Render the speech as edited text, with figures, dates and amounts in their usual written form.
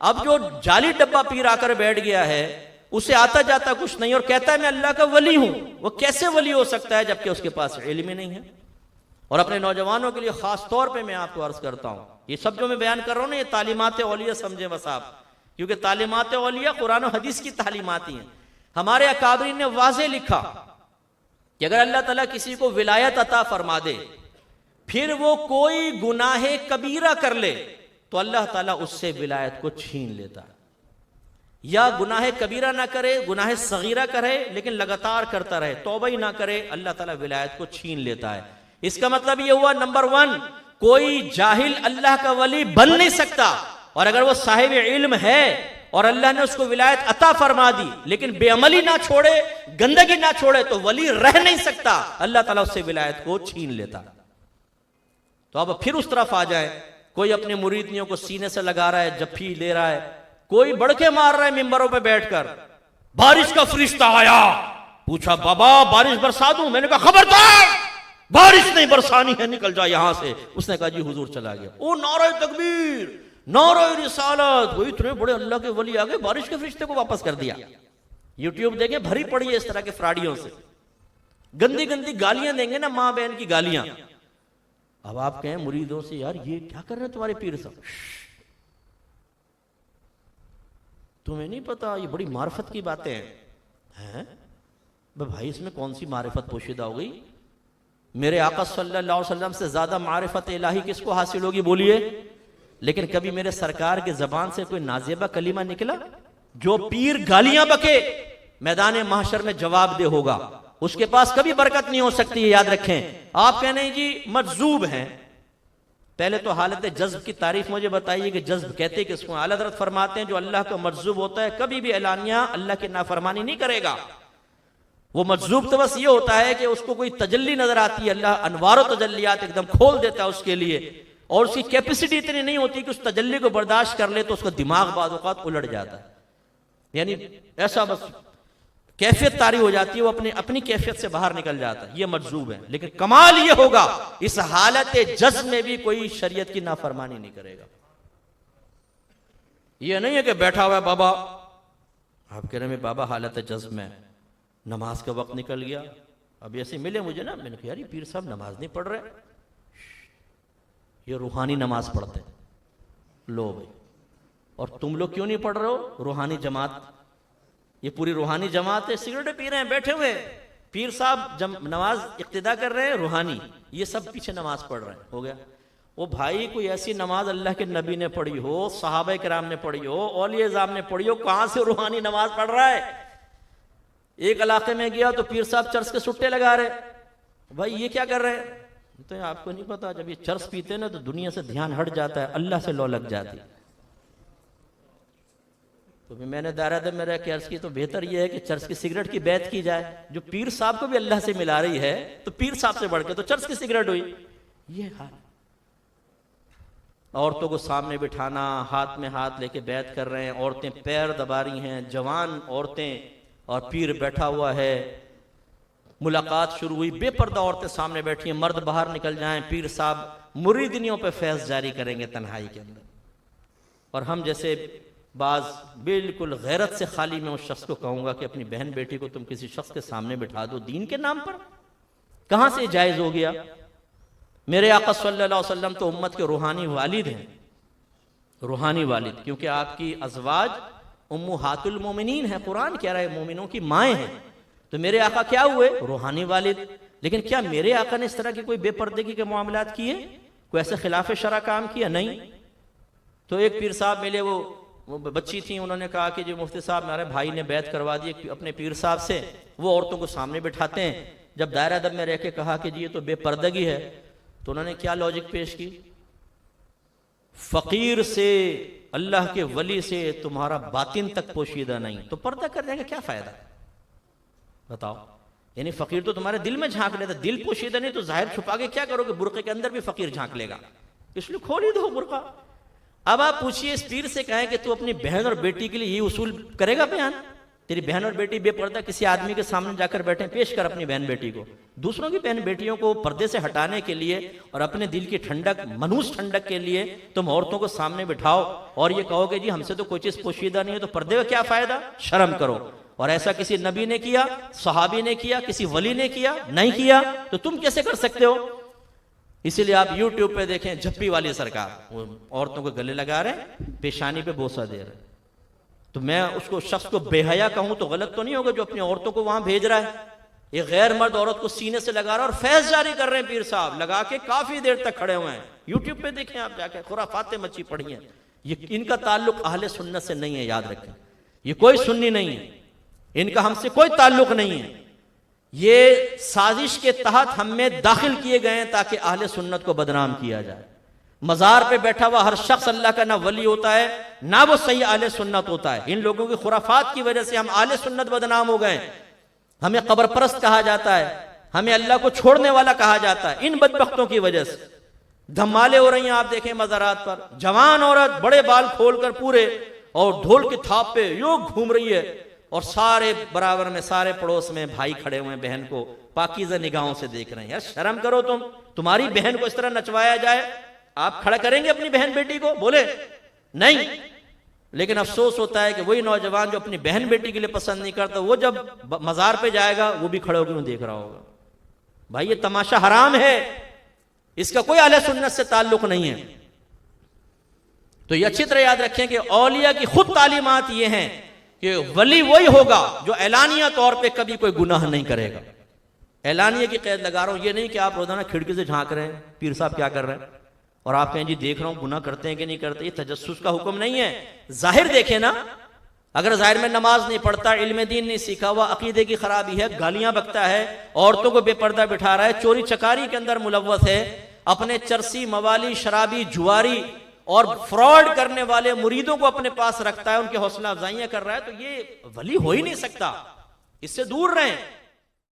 اب جو جعلی ڈبہ پیر آ کر بیٹھ گیا ہے اسے آتا جاتا کچھ نہیں اور کہتا ہے میں اللہ کا ولی ہوں، وہ کیسے ولی ہو سکتا ہے جبکہ اس کے پاس علم ہی نہیں ہے؟ اور اپنے نوجوانوں کے لیے خاص طور پہ میں آپ کو عرض کرتا ہوں، یہ سب جو میں بیان کر رہا ہوں نا، یہ تعلیمات اولیاء سمجھیں بس آپ، کیونکہ تعلیمات اولیاء قرآن و حدیث کی تعلیمات ہی ہیں۔ ہمارے اکابرین نے واضح لکھا کہ اگر اللہ تعالیٰ کسی کو ولایت عطا فرما دے پھر وہ کوئی گناہ کبیرہ کر لے تو اللہ تعالیٰ اس سے ولایت کو چھین لیتا ہے، یا گناہ کبیرہ نہ کرے، گناہ صغیرہ کرے لیکن لگاتار کرتا رہے، توبہ ہی نہ کرے، اللہ تعالیٰ ولایت کو چھین لیتا ہے۔ اس کا مطلب یہ ہوا نمبر 1، کوئی جاہل اللہ کا ولی بن نہیں سکتا، اور اگر وہ صاحب علم ہے اور اللہ نے اس کو ولایت عطا فرما دی لیکن بے عملی نہ چھوڑے، گندگی نہ چھوڑے تو ولی رہ نہیں سکتا، اللہ تعالیٰ اس سے ولایت کو چھین لیتا۔ تو اب پھر اس طرف آ جائیں، کوئی اپنے مریدیوں کو سینے سے لگا رہا ہے، جپھی لے رہا ہے، کوئی بڑکے مار رہا ہے ممبروں پہ بیٹھ کر، بارش کا فرشتہ آیا، پوچھا بابا بارش برسا دوں؟ میں نے کہا خبردار، بارش نہیں برسانی ہے، نکل جا یہاں سے۔ اس نے کہا جی حضور چلا گیا۔ او نعرہ تکبیر، نعرہ رسالت، وہ اتنے بڑے اللہ کے ولی آگے بارش کے فرشتے کو واپس کر دیا۔ یوٹیوب دیکھیں بھری پڑی ہے اس طرح کے فراڈیوں سے، گندی گندی گالیاں دیں گے نا، ماں بہن کی گالیاں۔ اب آپ کہیں مریدوں سے یار یہ کیا کر رہے ہیں تمہارے پیر صاحب؟ تمہیں نہیں پتا یہ بڑی معرفت کی باتیں ہیں۔ بھائی اس میں کون سی معرفت پوشیدہ ہو گئی؟ میرے آقا صلی اللہ علیہ وسلم سے زیادہ معرفت الہی کس کو حاصل ہوگی بولیے؟ لیکن کبھی میرے سرکار کے زبان سے کوئی نازیبہ کلمہ نکلا؟ جو پیر گالیاں بکے میدان محشر میں جواب دہ ہوگا، اس کے پاس کبھی برکت نہیں ہو سکتی، یہ یاد رکھیں۔ آپ کہنے جی مجذوب ہیں، پہلے تو حالت جذب کی تعریف مجھے بتائیے کہ جذب کہتے کس کو؟ اعلیٰ حضرت فرماتے ہیں جو اللہ کا مجذوب ہوتا ہے کبھی بھی اعلانیہ اللہ کی نافرمانی نہیں کرے گا۔ وہ مجذوب تو بس یہ ہوتا ہے کہ اس کو کوئی تجلی نظر آتی ہے، اللہ انوار و تجلیات ایک دم کھول دیتا ہے اس کے لیے، اور اس کی کیپیسٹی اتنی نہیں ہوتی کہ اس تجلی کو برداشت کر لے، تو اس کا دماغ بعض اوقات الٹ جاتا ہے، یعنی ایسا بس کیفیت طاری ہو جاتی ہے، وہ اپنی کیفیت سے باہر نکل جاتا ہے، یہ مجذوب ہے۔ لیکن کمال یہ ہوگا اس حالت جذب میں بھی کوئی شریعت کی نافرمانی نہیں کرے گا۔ یہ نہیں ہے کہ بیٹھا ہوا ہے بابا، آپ کہہ رہے ہیں بابا حالت جذب میں، نماز کا وقت نکل گیا، اب ایسے ملے مجھے نا، میں نے کہا یار یہ پیر صاحب نماز نہیں پڑھ رہے، یہ روحانی نماز پڑھتے ہیں۔ لو بھائی، اور تم لوگ کیوں نہیں پڑھ رہے ہو؟ روحانی جماعت، یہ پوری روحانی جماعت ہے، سگریٹ پی رہے ہیں بیٹھے ہوئے، پیر صاحب نماز اقتدا کر رہے ہیں روحانی، یہ سب پیچھے نماز پڑھ رہے ہیں، ہو گیا۔ وہ بھائی کوئی ایسی نماز اللہ کے نبی نے پڑھی ہو، صحابہ کرام نے پڑھی ہو، اولیاء اعظام نے پڑھی ہو، کہاں سے روحانی نماز پڑھ رہا ہے؟ ایک علاقے میں گیا تو پیر صاحب چرس کے سٹے لگا رہے، بھائی یہ کیا کر رہے ہیں؟ تو آپ کو نہیں پتا جب یہ چرس پیتے نا تو دنیا سے دھیان ہٹ جاتا ہے، اللہ سے لو لگ جاتی۔ تو میں نے دائرہ ادب میں رہ کے عرض کی تو بہتر یہ ہے کہ چرس کی سگریٹ کی بیعت کی جائے، جو پیر صاحب کو بھی اللہ سے ملا رہی ہے تو پیر صاحب سے بڑھ کے تو چرس کی سگریٹ ہوئی۔ یہ حال، عورتوں کو سامنے بٹھانا، ہاتھ میں ہاتھ لے کے بیعت کر رہے ہیں، عورتیں پیر دبا رہی ہیں، جوان عورتیں، اور پیر بیٹھا ہوا ہے۔ ملاقات شروع ہوئی، بے پردہ عورتیں سامنے بیٹھی ہیں، مرد باہر نکل جائیں، پیر صاحب مریدنیوں پہ فیض جاری کریں گے تنہائی کے اندر، اور ہم جیسے بعض بالکل غیرت سے خالی میں اس شخص کو کہوں گا کہ اپنی بہن بیٹی کو تم کسی شخص کے سامنے بٹھا دو دین کے نام پر، کہاں سے جائز ہو گیا؟ میرے آقا صلی اللہ علیہ وسلم تو امت کے روحانی والد ہیں، روحانی والد، کیونکہ آپ کی ازواج امہات المومنین ہیں، قرآن کہہ رہا ہے مومنوں کی مائیں ہیں، تو میرے آقا کیا ہوئے؟ روحانی والد۔ لیکن کیا میرے آقا نے اس طرح کی کوئی بے پردگی کے معاملات کیے؟ کوئی ایسے خلاف شرع کام کیا؟ نہیں۔ تو ایک پیر صاحب ملے، وہ بچی تھیں، انہوں نے کہا کہ جو مفتی صاحب میرے بھائی نے بیعت کروا دی اپنے پیر صاحب سے، وہ عورتوں کو سامنے بٹھاتے ہیں۔ جب دائرہ ادب میں رہ کے کہا کہ جی یہ تو بے پردگی ہے، تو انہوں نے کیا لاجک پیش کی؟ فقیر سے، اللہ کے ولی سے تمہارا باطن تک پوشیدہ نہیں تو پردہ کرنے کا کیا فائدہ؟ بتاؤ، یعنی فقیر تو تمہارے دل میں جھانک لیتا، دل پوشیدہ نہیں تو ظاہر چھپا کے کیا کرو گے؟ برقعے کے اندر بھی فقیر جھانک لے گا، اس لیے کھول ہی دو برقعہ۔ اب آپ پوچھئے اس پیر سے کہیں کہ تو اپنی بہن اور بیٹی کے لیے یہ اصول کرے گا بیان؟ تیری بہن اور بیٹی بے پردہ کسی آدمی کے سامنے جا کر بیٹھیں، پیش کر اپنی بہن بیٹی کو. دوسروں کی بہن بیٹیوں کو پردے سے ہٹانے کے لیے اور اپنے دل کی ٹھنڈک، منحوس ٹھنڈک کے لیے تم عورتوں کو سامنے بٹھاؤ اور یہ کہو کہ جی ہم سے تو کوئی چیز پوشیدہ نہیں ہے، تو پردے کا کیا فائدہ؟ شرم کرو. اور ایسا کسی نبی نے کیا، صحابی نے کیا، کسی ولی نے کیا نہیں کیا، تو تم کیسے کر سکتے ہو؟ اسی لیے آپ یوٹیوب پہ دیکھیں جھپی والی سرکار، وہ عورتوں کو گلے لگا رہے ہیں، پیشانی پہ بوسہ دے رہے ہیں. تو میں اس کو شخص کو بے حیا کہوں تو غلط تو نہیں ہوگا جو اپنی عورتوں کو وہاں بھیج رہا ہے. ایک غیر مرد عورت کو سینے سے لگا رہا ہے اور فیض جاری کر رہے ہیں پیر صاحب، لگا کے کافی دیر تک کھڑے ہوئے ہیں. یوٹیوب پہ دیکھیں آپ جا کے، خرافاتیں مچی پڑی ہیں. یہ ان کا تعلق اہل سنت سے نہیں ہے، یاد رکھیں. یہ کوئی سنی نہیں ہے، ان کا ہم سے کوئی تعلق نہیں ہے. یہ سازش کے تحت ہم میں داخل کیے گئے ہیں تاکہ اہل سنت کو بدنام کیا جائے. مزار پہ بیٹھا ہوا ہر شخص اللہ کا نہ ولی ہوتا ہے نہ وہ صحیح اہل سنت ہوتا ہے. ان لوگوں کی خرافات کی وجہ سے ہم اہل سنت بدنام ہو گئے. ہمیں قبر پرست کہا جاتا ہے، ہمیں اللہ کو چھوڑنے والا کہا جاتا ہے، ان بدبختوں کی وجہ سے. دھمالے ہو رہی ہیں آپ دیکھیں مزارات پر، جوان عورت بڑے بال کھول کر پورے اور ڈھول کی تھاپ پہ یوں گھوم رہی ہے، اور سارے برابر میں، سارے پڑوس میں بھائی کھڑے ہوئے ہیں بہن کو پاکیزہ نگاہوں سے دیکھ رہے ہیں. یار شرم کرو تم. تمہاری بہن کو اس طرح نچوایا جائے، آپ کھڑا کریں گے اپنی بہن بیٹی کو؟ بولے نہیں. لیکن افسوس ہوتا ہے کہ وہی نوجوان جو اپنی بہن بیٹی کے لیے پسند نہیں کرتا، وہ جب مزار پہ جائے گا وہ بھی کھڑے ہو کے دیکھ رہا ہوگا. بھائی یہ تماشا حرام ہے، اس کا کوئی اہل سنت سے تعلق نہیں ہے. تو یہ اچھی طرح یاد رکھیں کہ اولیاء کی خود تعلیمات یہ ہیں کہ ولی وہی ہوگا جو اعلانیہ طور پہ کبھی کوئی گناہ نہیں کرے گا. اعلانیہ کی قید لگا رہا ہوں، یہ نہیں کہ آپ روزانہ کھڑکی سے جھانک رہے ہیں پیر صاحب کیا کر رہے ہیں اور آپ کہیں جی دیکھ رہا ہوں گناہ کرتے ہیں کہ نہیں کرتے. یہ تجسس کا حکم نہیں ہے. ظاہر دیکھیں نا. اگر ظاہر میں نماز نہیں پڑھتا، علم دین نہیں سیکھا ہوا، عقیدے کی خرابی ہے، گالیاں بکتا ہے، عورتوں کو بے پردہ بٹھا رہا ہے، چوری چکاری کے اندر ملوث ہے، اپنے چرسی، موالی، شرابی، جواری اور فراڈ کرنے والے مریدوں کو اپنے پاس رکھتا ہے، ان کی حوصلہ افزائیاں کر رہا ہے، تو یہ ولی ہو ہی نہیں سکتا. اس سے دور رہیں.